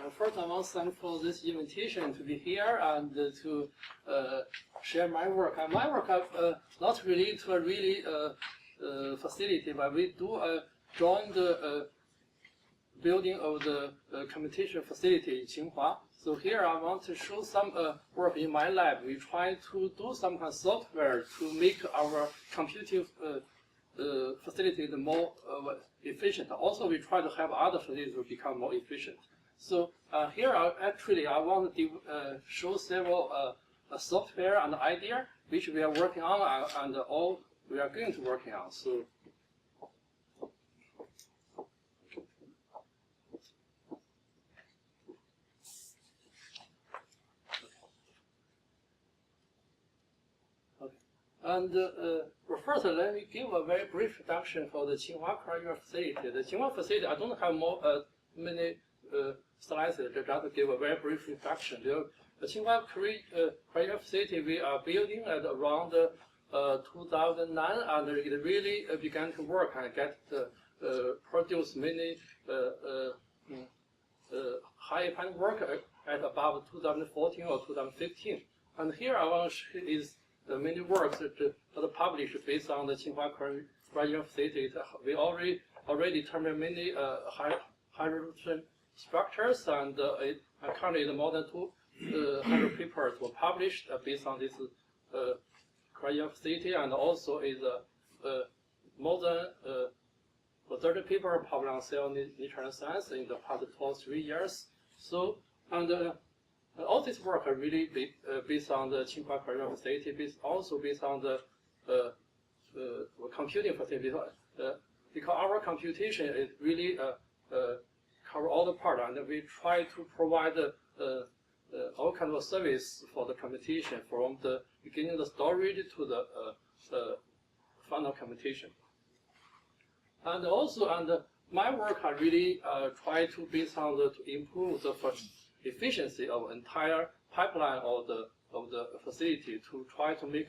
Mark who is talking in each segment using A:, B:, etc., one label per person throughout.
A: First, I want to thank for this invitation to be here and to share my work. And my work not related to a really facility, but we do join the building of the computation facility in Tsinghua. So here I want to show some work in my lab. We try to do some kind of software to make our computing facility more efficient. Also, we try to have other facilities to become more efficient. So here, actually, I want to show several software and idea which we are working on and all we are going to working on. So. And first, let me give a very brief introduction for the Tsinghua cryo facility. The Tsinghua facility, I don't have many slides, just to give a very brief introduction. The Tsinghua cryo facility we are building at around 2009, and it really began to work and produce many high-end work at about 2014 or 2015. And here I want to show is the many works that are published based on the Tsinghua cryo facility. We already determined many high-resolution structures, and currently more than 200 papers were published based on this cryo facility, and also is more than 30 papers published on Cell Nature Science in the past 3 years. So, and all this work are really based on the Tsinghua cryo facility, also based on the computing facility, because our computation is really cover all the part, and we try to provide all kinds of service for the computation from the beginning of the storage to the final computation. And also, my work I really try to based on to improve the efficiency of entire pipeline of the facility, to try to make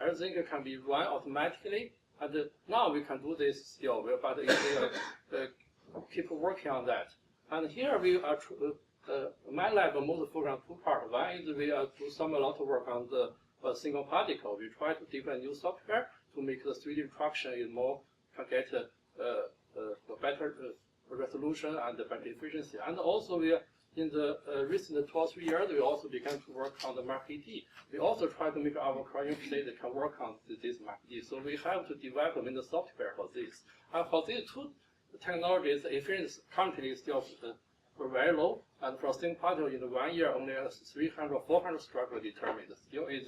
A: everything can be run automatically. And now we can do this still, but keep working on that. And here we are my lab most focus on two parts. One is we do a lot of work on the single particle. We try to develop new software to make the 3D reproduction is more can get better resolution and better efficiency. And also we are in the recent 2 or 3 years, we also began to work on the MarkD. We also try to make our cryo facility can work on this MarkD. So we have to develop the software for this. And for these two technologies, the efficiency currently is still very low. And for single particle, in 1 year, only 300 or 400 structures determined. Still is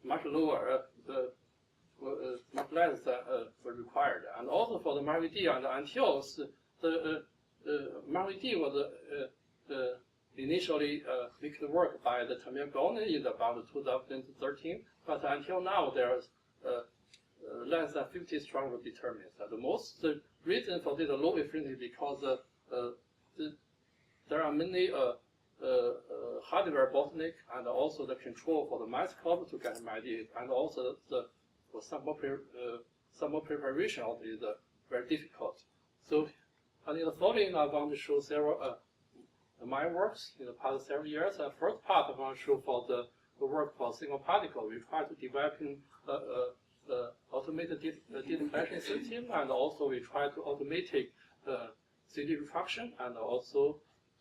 A: much lower, much less than required. And also for the MarkD, and until the MarkD was initially make the work by the Tamir Golden in about 2013, but until now there's less than 50 structures determined. The most reason for this low efficiency because there are many hardware bottleneck, and also the control for the microscope to get MarkD, and also the sample preparation of it is very difficult. So. And in the following, I want to show several my works in the past several years. The first part I want to show for the work for single particle. We try to develop automated data collection system, and also we try to automate 3D reproduction, and also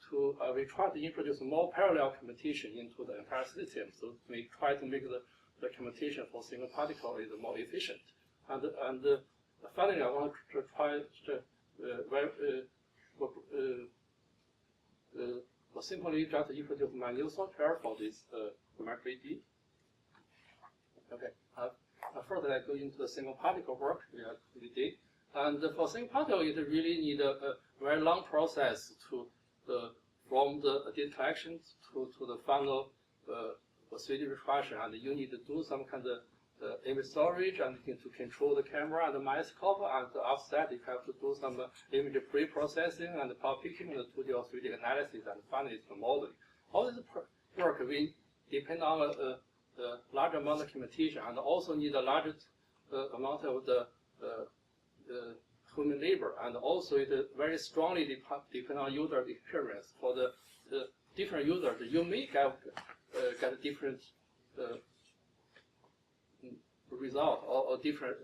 A: to we try to introduce more parallel computation into the entire system. So we try to make the computation for single particle is more efficient. And finally, I want to try to simply just introduce my new software for this MarkD. Okay. First, I go into the single particle work we did. And for single particle, it really need a very long process to from the data collection to the final 3D reproduction, and you need to do some kind of image storage, and to control the camera and the microscope, and after that you have to do some image pre-processing and power picking, and 2D or 3D analysis, and finally the modeling. All this work we depend on a large amount of computation, and also need a large amount of the human labor, and also it very strongly depends on user experience. For the different users, you may get different result or different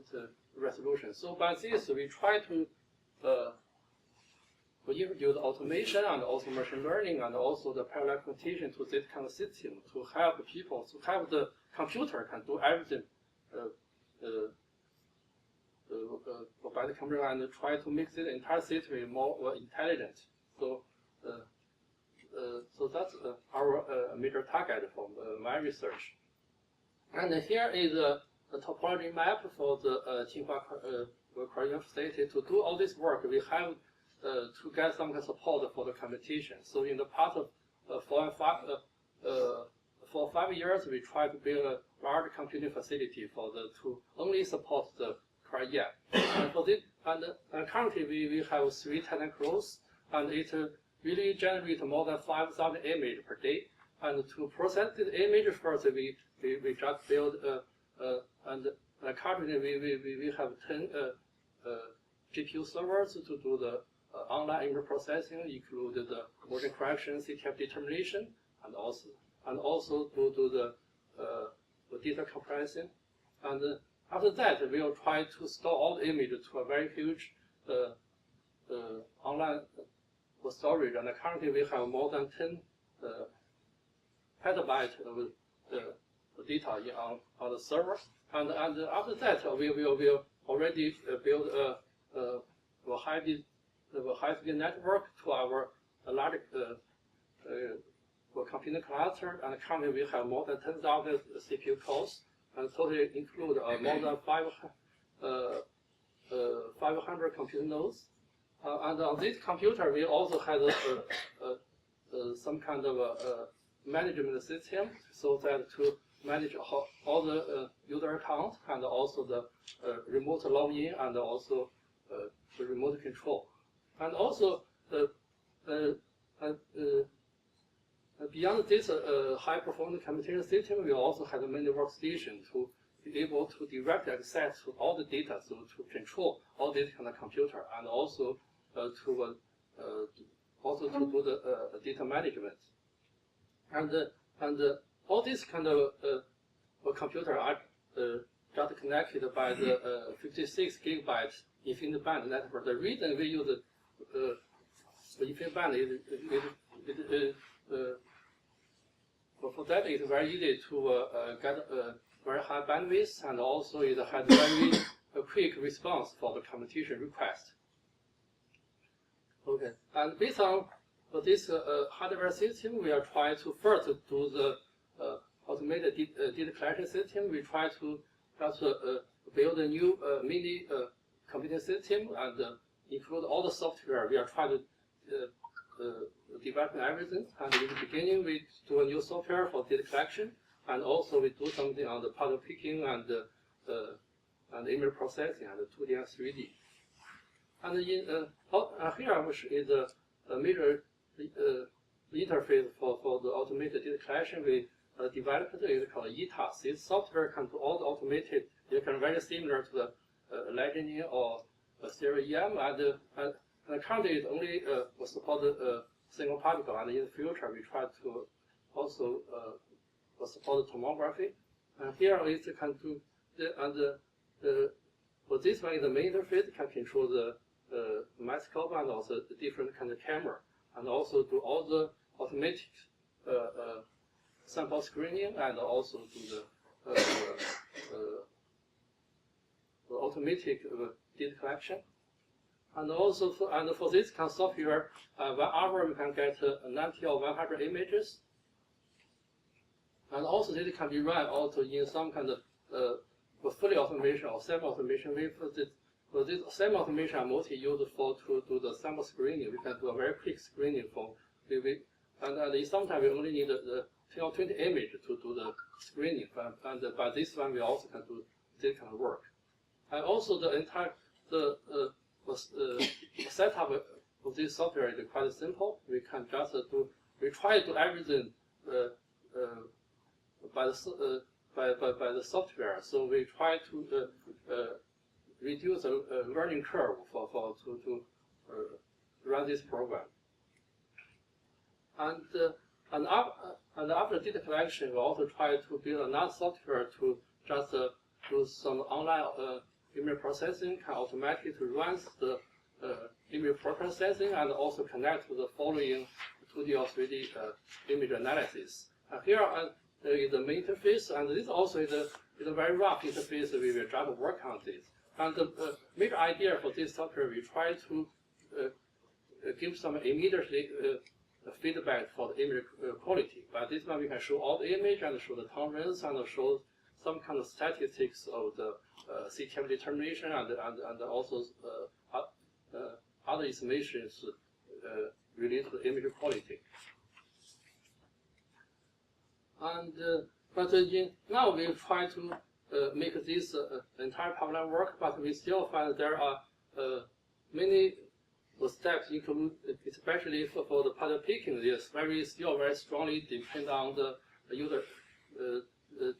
A: resolution. So by this, we try to introduce automation and also machine learning and also the parallel computation to this kind of system to help people to have the computer can do everything by the computer and try to make the entire system more intelligent. So so that's our major target from my research. And here is a topology map for the Tsinghua cryo-EM facility. To do all this work, we have to get some kind of support for the computation. So in the past 4 or 5 years, we try to build a large computing facility to only support the cryo-EM. And for this, and currently we have 3 technicals, and it really generates more than 5,000 images per day. And to process this image first, we just build and currently we have 10 GPU servers to do the online image processing, include the motion correction, CTF determination, and also to do the data compression. And after that, we will try to store all the images to a very huge online storage. And currently, we have more than 10 petabytes of data on the server. And after that, we will already build a high-speed network to our large computing cluster. And currently, we have more than 10,000 CPU cores, and totally include more than 500 computing nodes. And on this computer, we also have some kind of a management system, so that to manage all the user accounts and also the remote login and also the remote control. And also beyond this high-performance computation system, we also have many workstations to be able to directly access to all the data, so to control all this kind of computer, and also to do the data management. And all these kind of computer are just connected by the 56 gigabyte infinite band network. The reason we use the infinite band is for that it's very easy to get very high bandwidth, and also it has very quick response for the computation request. Okay, and based on this hardware system, we are trying to first do the automated data collection system. We try to just build a new mini computing system and include all the software. We are trying to develop everything. And in the beginning, we do a new software for data collection, and also we do something on the pattern picking and image processing and 2D and 3D. And here, which is a major interface for the automated data collection, we developed it called ETAS. This software can do all the automated. It can very similar to the Legending or cryo-EM, and currently it only support single particle. And in the future, we try to also support tomography. And here it can do for this one, the main interface can control the microscope and also the different kind of camera, and also do all the automatic sample screening, and also do the automatic data collection. And also for this kind of software, 1 hour we can get 90 or 100 images. And also this can be run also in some kind of fully automation or semi-automation way. For this semi-automation are mostly used to do the sample screening. We can do a very quick screening and sometimes we only need 10 or 20 images to do the screening. And by this one, we also can do this kind of work. And also the entire setup of this software is quite simple. We can just we try to do everything by the software. So we try to reduce the learning curve to run this program. And after data collection, we also try to build another software to just do some online image processing, can automatically run the image processing and also connect to the following 2D or 3D image analysis. Here is the main interface, and this also is a very rough interface. We will try to work on this. And the major idea for this software, we try to give some immediately feedback for the image quality. By this one, we can show all the image and show the tolerance and show some kind of statistics of the CTM determination and also other estimations related to the image quality. And now we try to make this entire pipeline work, but we still find there are many steps include, especially for the pattern picking. This still very strongly depend on the user.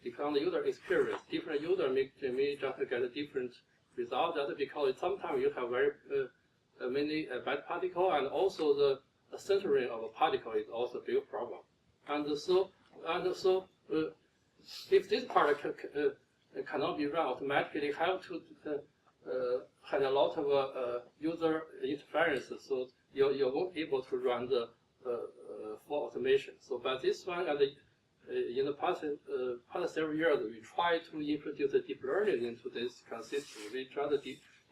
A: Depend on the user experience. Different user may just get a different result. That's because sometimes you have very many bad particle, and also the centering of a particle is also a big problem. And so if this part cannot be run automatically, you have to have a lot of user interference, so you won't be able to run the full automation. So by this one, and in the past several years, we try to introduce the deep learning into this kind of system. We try to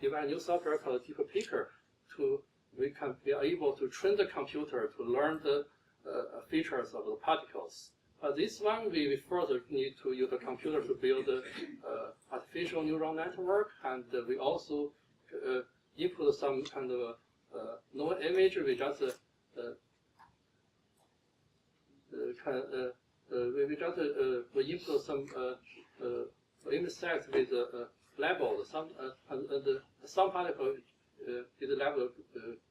A: develop a new software called Deep Picker we can be able to train the computer to learn the features of the particles. But this one, we further need to use the computer to build the artificial neural network, and we also input some kind of no image. We just we input some image sets with labeled some particle is labeled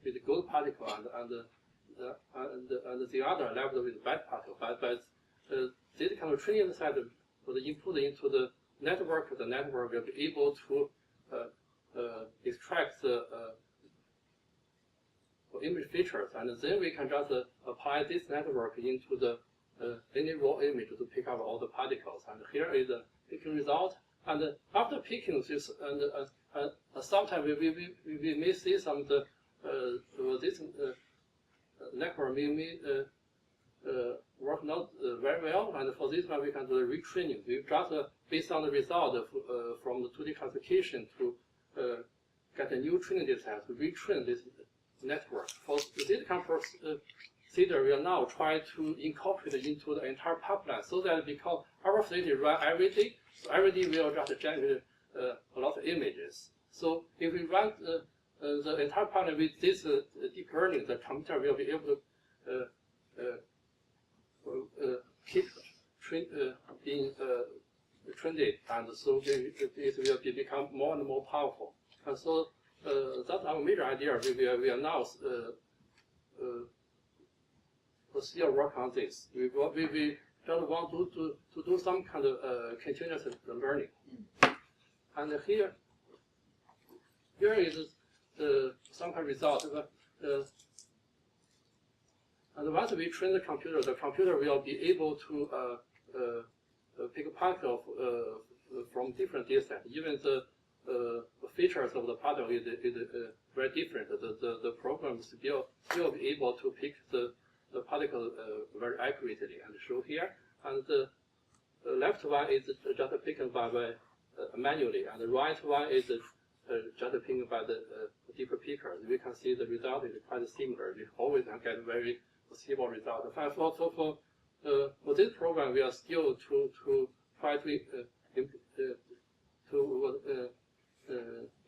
A: with good particle and the other labeled with bad particle. But this kind of training set for the input into the network will be able to extract the image features, and then we can just apply this network into the any raw image to pick up all the particles. And here is the picking result. And after picking this, and sometimes we may see some this network may work not very well, and for this one we can do the retraining. We just based on the result from the 2D classification to get a new training data set to retrain this network. For this kind of procedure, we are now trying to incorporate it into the entire pipeline, so that because our facility run every day, so every day we will just generate a lot of images. So if we run the entire pipeline with this deep learning, the computer will be able to keep being trained, and so it will become more and more powerful. And so that's our major idea. We are now still work on this. We just want to do some kind of continuous learning. And here is some kind of result. And once we train the computer will be able to pick a particle from different data sets. Even the features of the particle is very different. The program still be able to pick the particle very accurately and show here. And the left one is just picked by manually, and the right one is just picked by the deeper picker. We can see the result is quite similar. We always get very stable result. For this program, we are still to try to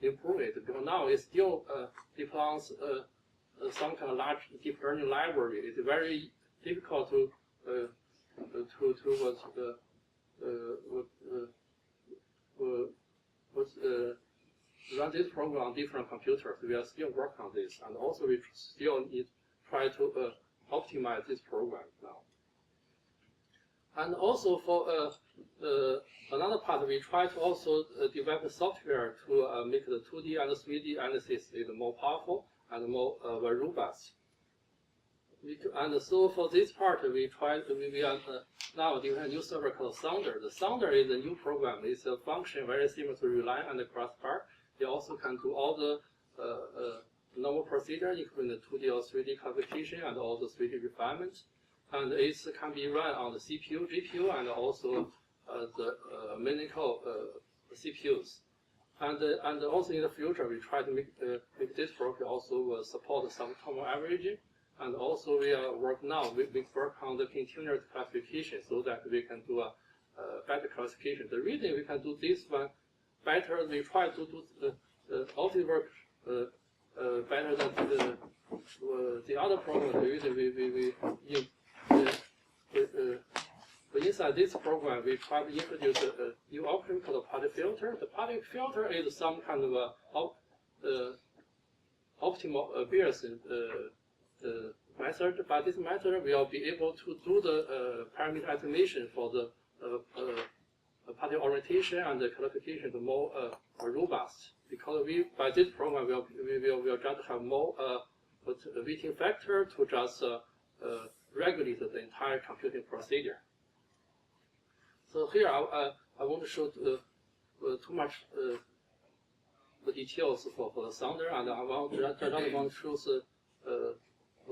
A: improve it, because now it still depends some kind of large deep learning library. It's very difficult to run this program on different computers. We are still working on this, and also we still need try to optimize this program now. And also for another part, we try to also develop the software to make the 2D and 3D analysis is more powerful and more robust. And so for this part, we are now doing a new server called Sounder. The Sounder is a new program. It's a function very similar to Rely and the Crossbar. It also can do all the normal procedure, including the 2D or 3D classification and all the 3D refinement. And it can be run on the CPU, GPU, and also the mechanical CPUs. And also in the future, we try to make this program also support some thermal averaging. And also we work now, we work on the continuous classification so that we can do a better classification. The reason we can do this one better, we try to do all the work better than the other program. The reason inside this program, we try to introduce a new option called a particle filter. The particle filter is some kind of optimal Bayesian method, but this method will be able to do the parameter estimation for the particle orientation and the classification more robust. Because by this program, we will just have more weighting factor to just regulate the entire computing procedure. So here I won't show too much the details for the Sounder, and I want to show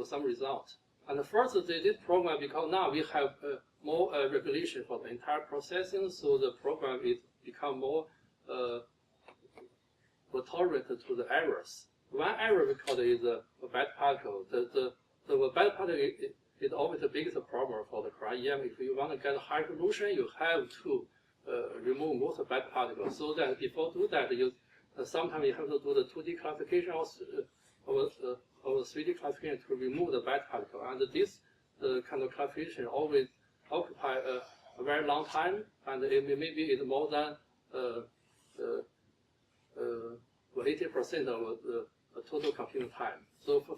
A: some results. And first, this program, because now we have more regulation for the entire processing, so the program is become more tolerant to the errors. One error we call it is a bad particle. The bad particle is always the biggest problem for the cryo-EM. If you want to get a high resolution, you have to remove most of the bad particles. So that before do that, you sometimes you have to do the 2D classification or 3D classification to remove the bad particle. And this kind of classification always occupy a very long time, and it maybe is more than 80% of the total computing time. So for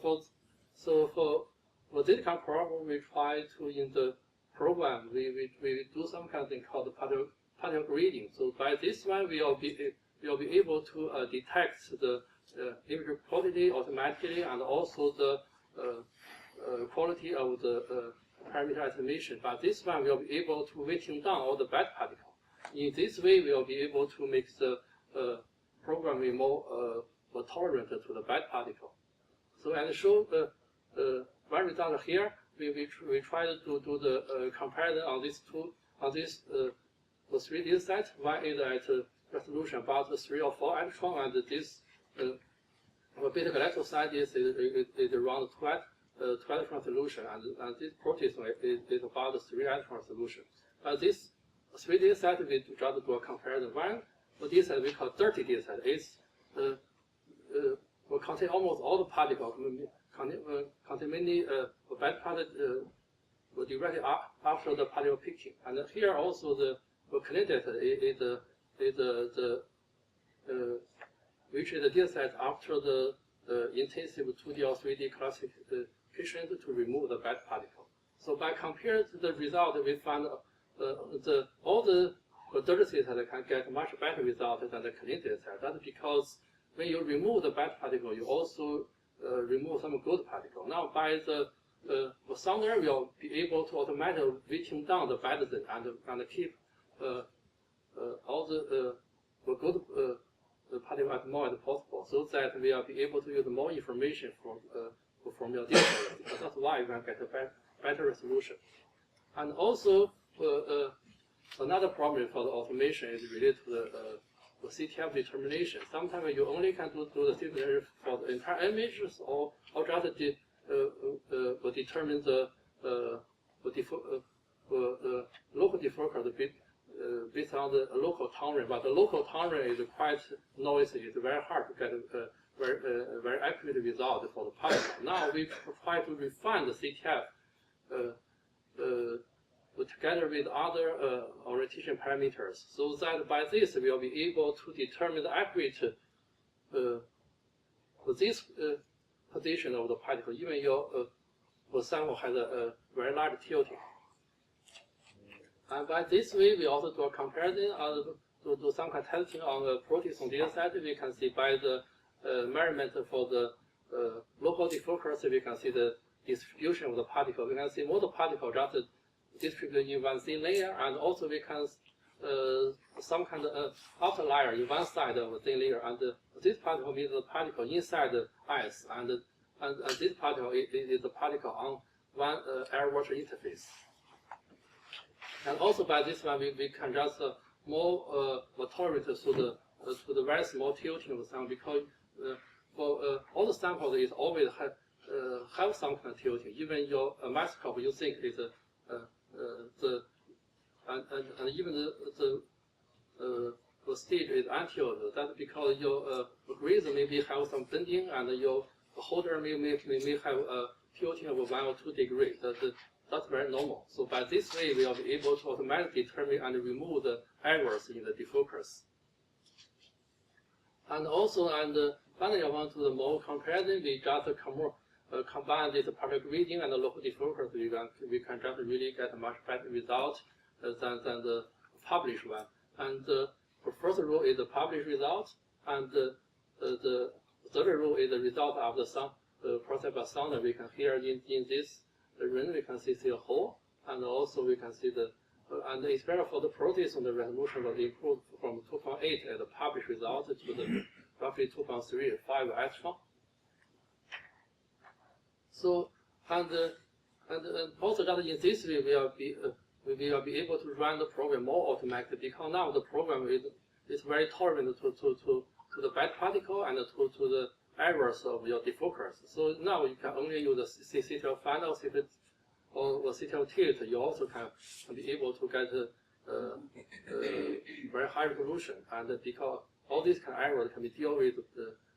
A: this kind of problem, we try to, in the program, we do some kind of thing called particle grading. So by this one, we will be able to detect the image quality automatically, and also the quality of the parameter estimation. But this one will be able to weighting down all the bad particles. In this way, we will be able to make the programming more tolerant to the bad particle. So and show one result here. We try to do the comparison on these the 3D set. One is at resolution about 3 or 4 angstrom, and this beta galactose side is around 12 angstrom solution, and this protein is about 3 angstrom solution. But this 3D set we try to do a comparison. One this set we call dirty D set is will contain almost all the particles, contain many bad particles directly after the particle picking. And here also the clean data is which is the data set after the intensive 2D or 3D classification to remove the bad particle. So by comparing the result, we found all the dirty data set can get much better result than the clean data set. That's because when you remove the bad particle, you also remove some good particle. Now by the Sounder will be able to automatically weighting down the bad and keep all the good particle as more as possible, so that we will be able to use more information from your data. That's why we can get a better resolution. And also another problem for the automation is related to the CTF determination. Sometimes you only can do the CTF for the entire images, or just determine the local defocus based on the local tolerance. But the local tolerance is quite noisy. It's very hard to get a very accurate result for the particle. Now we try to refine the CTF together with other orientation parameters, so that by this we will be able to determine the accurate this position of the particle, even your sample has a very large tilting. And by this way, we also do a comparison and do some kind of testing on the protein data set. We can see by the measurement for the local defocus, we can see the distribution of the particle. We can see most of the particle just distributed in one thin layer, and also we can some kind of outer layer in one side of the thin layer, and this particle means the particle inside the ice, and this particle is the particle on one air-water interface. And also by this one, we can just more tolerate to the very small tilting of the sample, because for all the samples it always have some kind of tilting. Even your microscope you think is and even the stage is untilted. That's because your grazing maybe have some bending, and your holder may have a tilting of 1 or 2 degrees. That's very normal. So by this way, we will be able to automatically determine and remove the errors in the defocus. And also, finally, I want to do more comparison. We just combine this particle grading and the local defocus. We can just really get a much better result than the published one. And the first row is the published result, and the third row is the result of the process by sounder. We can hear in this range, we can see a hole, and also we can see and especially for the protein, the resolution was improved from 2.8 as the published result to the roughly 2.35 angstrom. So, and also that in this way we will be able to run the program more automatically, because now the program is very tolerant to the bad particle and to the errors of your defocus. So now you can only use the CTL final or CTL tilt. You also can be able to get very high resolution, and because all these kind of errors can be dealt with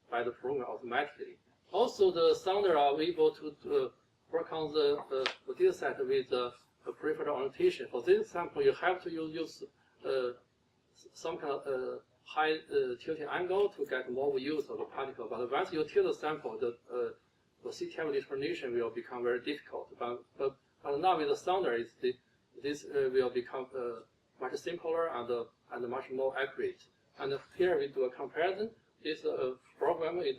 A: by the program automatically. Also, the sounder are able to work on the data set with a preferred orientation. For this example, you have to use some kind of high tilting angle to get more views of the particle. But once you tilt the sample, the CTM determination will become very difficult. But now with the sounder, this will become much simpler and much more accurate. And here we do a comparison. This program is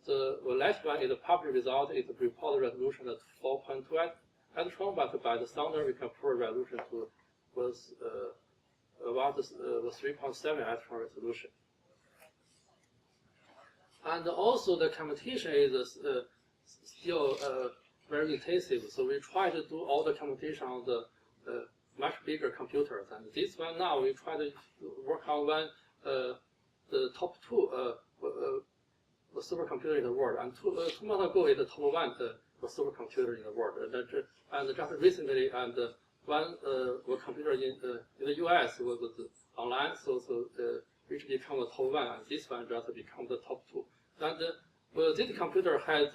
A: the last one is the published result is the reported resolution at 4.2 angstrom, but by the sounder we can pull resolution to about 3.7 angstrom resolution. And also the computation is still very intensive, so we try to do all the computation on the much bigger computers. And this one now we try to work on the top 2 supercomputer in the world, and 2 months ago is the top 1 supercomputer in the world. And just recently, one computer in the US was online, so which become the top 1, and this one just become the top 2. And this computer has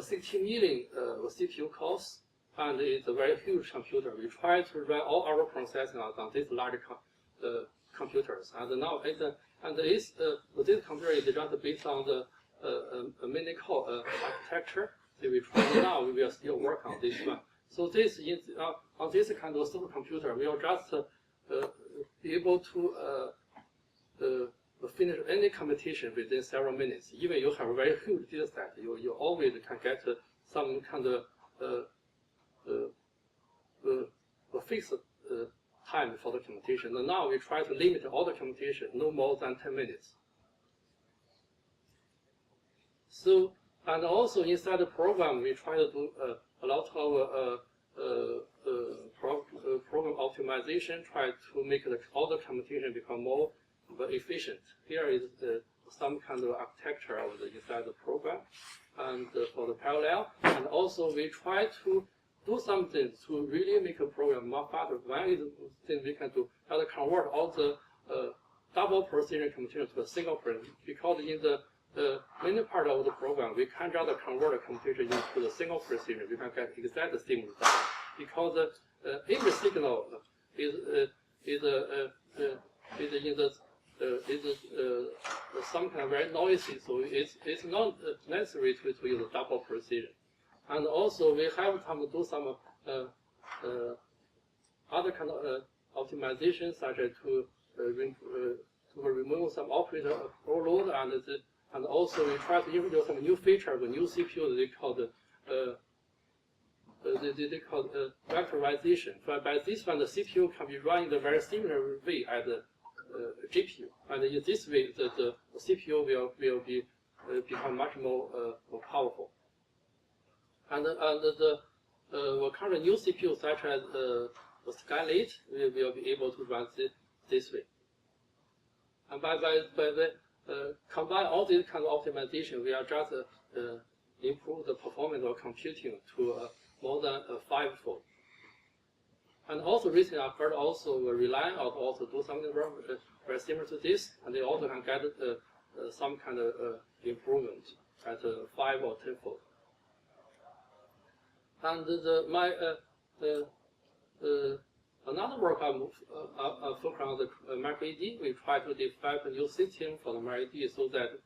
A: 60 million CPU cores, and it's a very huge computer. We try to run all our processing on these large computers, and now this computer is just based on the mini core architecture. So we try now. We will still work on this one. So this is on this kind of supercomputer, we will just be able to finish any computation within several minutes. Even you have a very huge data set, you always can get some kind of fixed time for the computation. And now we try to limit all the computation no more than 10 minutes. So, and also inside the program, we try to do a lot of program optimization, try to make all the computation become more efficient. Here is some kind of architecture of the inside the program, and for the parallel. And also we try to do something to really make a program more faster. One is the thing we can do is convert all the double precision computation to a single precision, because in the many part of the program we can't just convert a computation into the single precision. We can get exact same result, because the image signal is some kind of very noisy, so it's not necessary to use double precision. And also we have to do some other kind of optimization, such as to remove some operator overload, and also we try to introduce some new feature of a new CPU they call vectorization. But by this one, the CPU can be run in a very similar way as the GPU, and in this way, the CPU will be become much more powerful. And the current new CPU, such as the Skylake, will be able to run this way. And by the combine all these kind of optimization, we are just improve the performance of computing to more than fivefold. And also recently I heard also Reliant also do something very similar to this, and they also can get some kind of improvement at 5 or 10-fold. And another work I'm focused on the microLED. We try to develop a new system for the microLED so that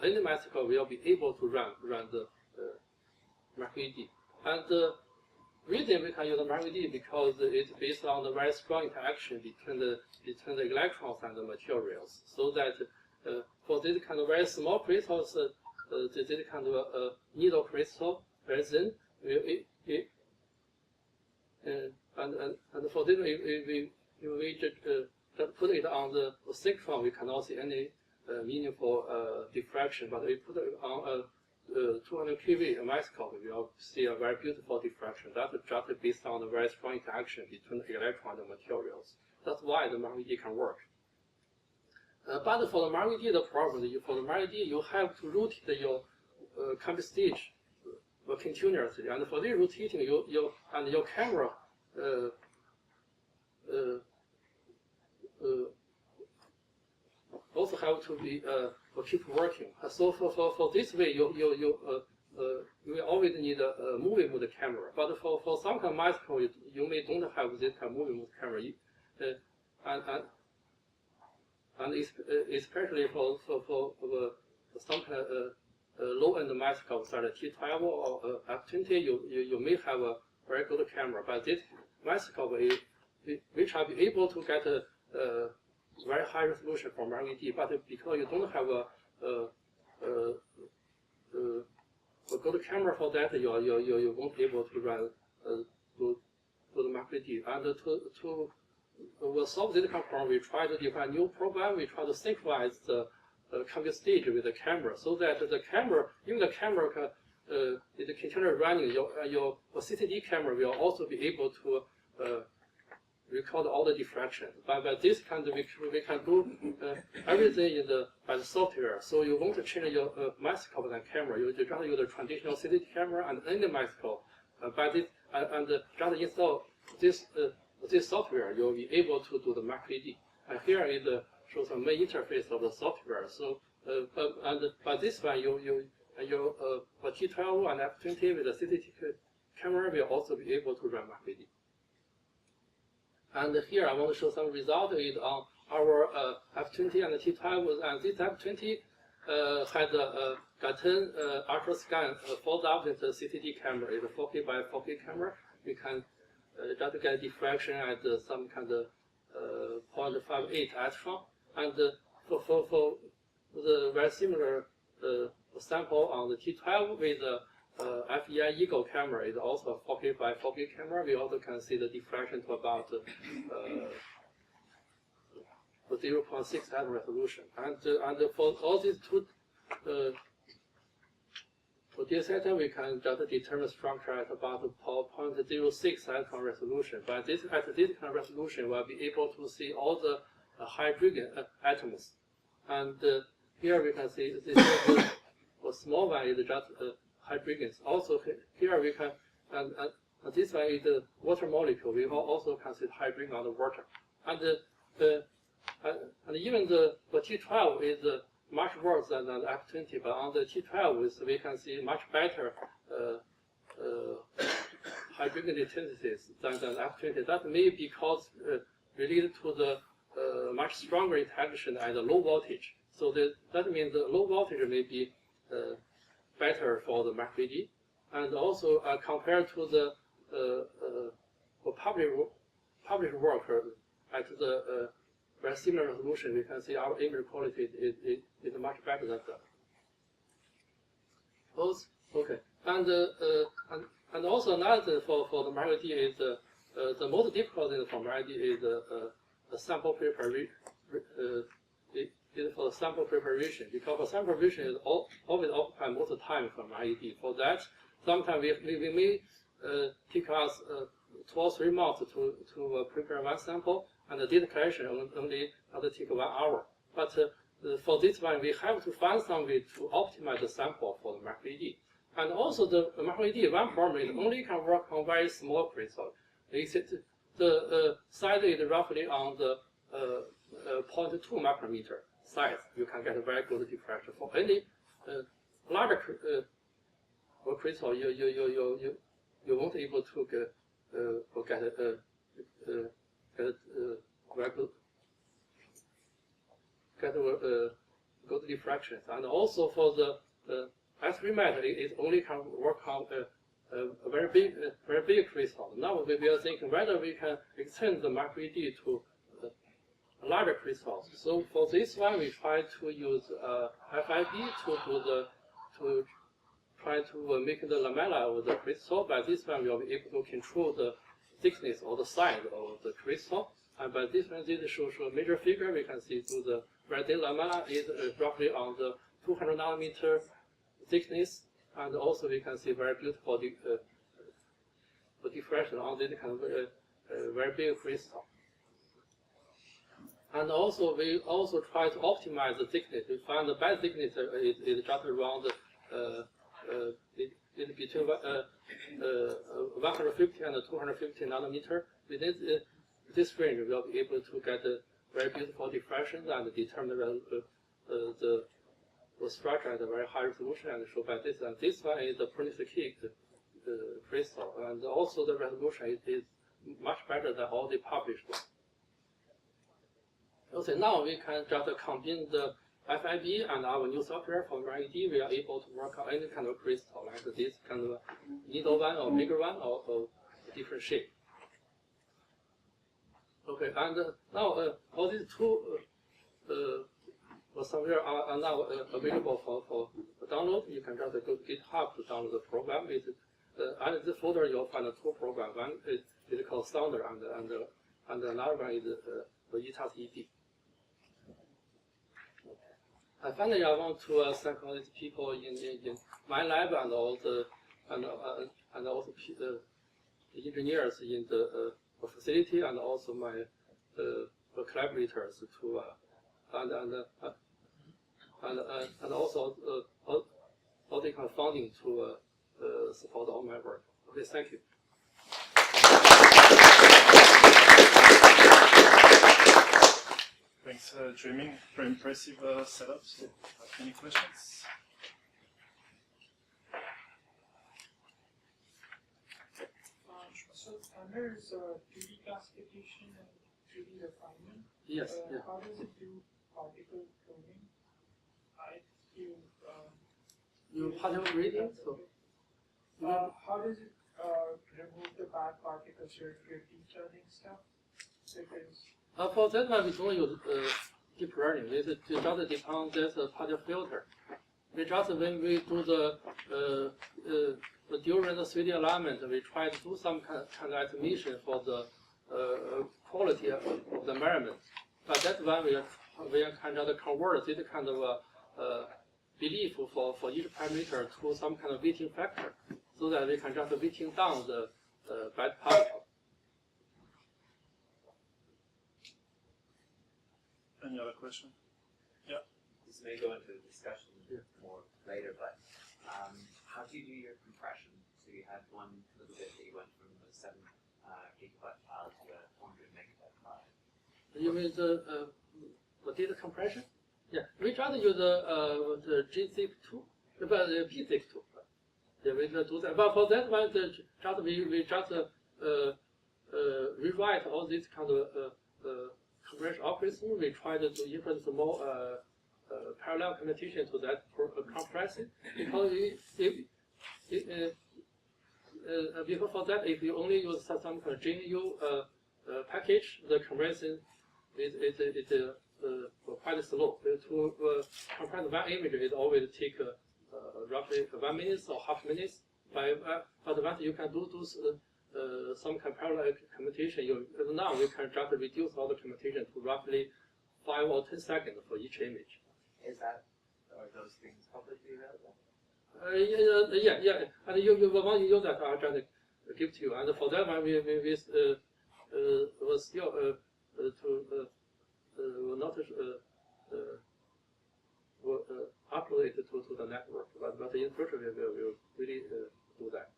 A: any microscope will be able to run the microLED. And the reason we can use the microLED because it's based on the very strong interaction between the electrons and the materials. So that for this kind of very small crystals, this kind of needle crystal, very thin, and for this we just put it on the synchrotron, we cannot see any meaningful diffraction. But we put it on a 200 kV microscope, we will see a very beautiful diffraction. That's just based on the very strong interaction between the electron and the materials. That's why the microLED can work. But for the microLED, the problem is for the microLED, you have to rotate your compute stage continuously, and for this rotating, your camera also have to be keep working. So for this way, you will always need a moving mode camera. But for some kind of microscope, you may don't have this kind of moving mode camera, and especially for some kind of low-end microscope, such as T12 or F20, you may have a very good camera. But this microscope, which are able to get a very high resolution from LED, but because you don't have a good camera for that, you won't be able to run to the microLED. And to solve this kind of problem, we try to define new program. We try to synchronize the compute stage with the camera, so that the camera, even the camera is continually running. Your CCD camera will also be able to record all the diffraction. By this kind, we can do everything by the software. So you won't change your microscope and camera. You just use the traditional CCD camera and any microscope. By this and just install this software, you'll be able to do the microLED. And here is shows the main interface of the software. So and by this one, your T12 and F20 with the CCD camera will also be able to run microLED. And here I want to show some result is on our F20 and the T12. And this F20 had gotten ultra scan fold up with the CCD camera. It's a 4K by 4K camera. We can just get diffraction at some kind of 0.58 astron. And for the very similar sample on the T12 with FEI Eagle camera is also a 4K by 4K camera. We also can see the diffraction to about 0.6 at resolution. And for all these two, for this data, we can just determine structure at about 0.06 at resolution. But at this kind of resolution, we'll be able to see all the hydrogen atoms. And here we can see this is a small one is just hydrogens. Also here we can, and this one is the water molecule. We also can see hydrogen on the water. And even the T12 is much worse than the F20, but on the T12 we can see much better hydrogen intensities than F20. That may be because related to the much stronger interaction at the low voltage. So that means the low voltage may be better for the microLED, and also compared to the published work at the very similar resolution, we can see our image quality is much better than that. Okay, and also another thing for the MicroLED is the most difficult thing for MicroLED is the sample preparation. Is for sample preparation, because for sample preparation is always occupy most of the time for MicroLED. For that, sometimes we may take us 2 or 3 months to prepare one sample, and the data collection only take 1 hour. But for this one, we have to find some way to optimize the sample for the MicroLED. And also the MicroLED, one problem is only can work on very small crystal. The size is roughly on the 0.2 micrometer size. You can get a very good diffraction. For any larger crystal, you won't be able to get good diffractions. And also for the S3 method, it only can work on a very big crystal. Now we are thinking whether we can extend the MicroLED to larger crystals. So for this one, we try to use FIB to try to make the lamella of the crystal. By this one, we will be able to control the thickness or the size of the crystal. And by this one, this shows a major figure. We can see through the very thin lamella is roughly on the 200 nanometer thickness, and also we can see very beautiful diffraction on this kind of very big crystal. And also we also try to optimize the thickness. We find the best thickness is just around between 150 and 250 nanometer. Within this range, we will be able to get very beautiful diffractions and determine the structure at a very high resolution, and show by this. And this one is the polycyclic crystal, and also the resolution is much better than all the published ones. Okay, now we can just combine the FIB and our new software for MicroLED. We are able to work on any kind of crystal, like this kind of needle one or bigger one or different shape. Okay, and now all these two software are now available for download. You can just go to GitHub to download the program. And this folder you'll find 2 programs. One is called Sounder, and another one is the ETAS-ED. And finally, I want to thank all these people in my lab and all the and also the engineers in the facility, and also my collaborators to and also all the kind of funding to support all my work. Okay, thank you.
B: Thanks, Xueming. Very impressive setup. So, any questions?
C: So under is 3D classification and 3D refinement.
A: Yes. Yeah.
C: How does it do particle cloning?
A: You particle reading. So.
C: How does it remove the bad particles here if you're deep learning stuff? Because
A: For that one, we don't use deep learning. We just depend on this particle filter. We just, when we do the during the 3D alignment, we try to do some kind of estimation for the quality of the measurement. But that one we kind of convert this kind of belief for each parameter to some kind of weighting factor, so that we can just weighting down the bad particle.
B: Any other question? Yeah.
D: This may go into the discussion more later, but how do you do your compression? So you had one little bit that you went from a 7 gigabyte file to a 400 megabyte file.
A: You mean the data compression? Yeah, we try to use the GZIP2, but the PZIP2. Yeah, we do that. But for that one, we just rewrite all these kind of compression algorithm. We try to implement some more parallel computation to that compression, because because for that, if you only use some kind of GNU package, the conversion is quite slow. To compress one image, it always take roughly 1 minute or half minutes. But once you can do some parallel computation, now you can just reduce all the computation to roughly 5 or 10 seconds for each image.
D: Are those things publicly available?
A: Yeah. And you want to use that, I'll just give to you. And for that one, we was still upload it to the network, but in future we will really do that.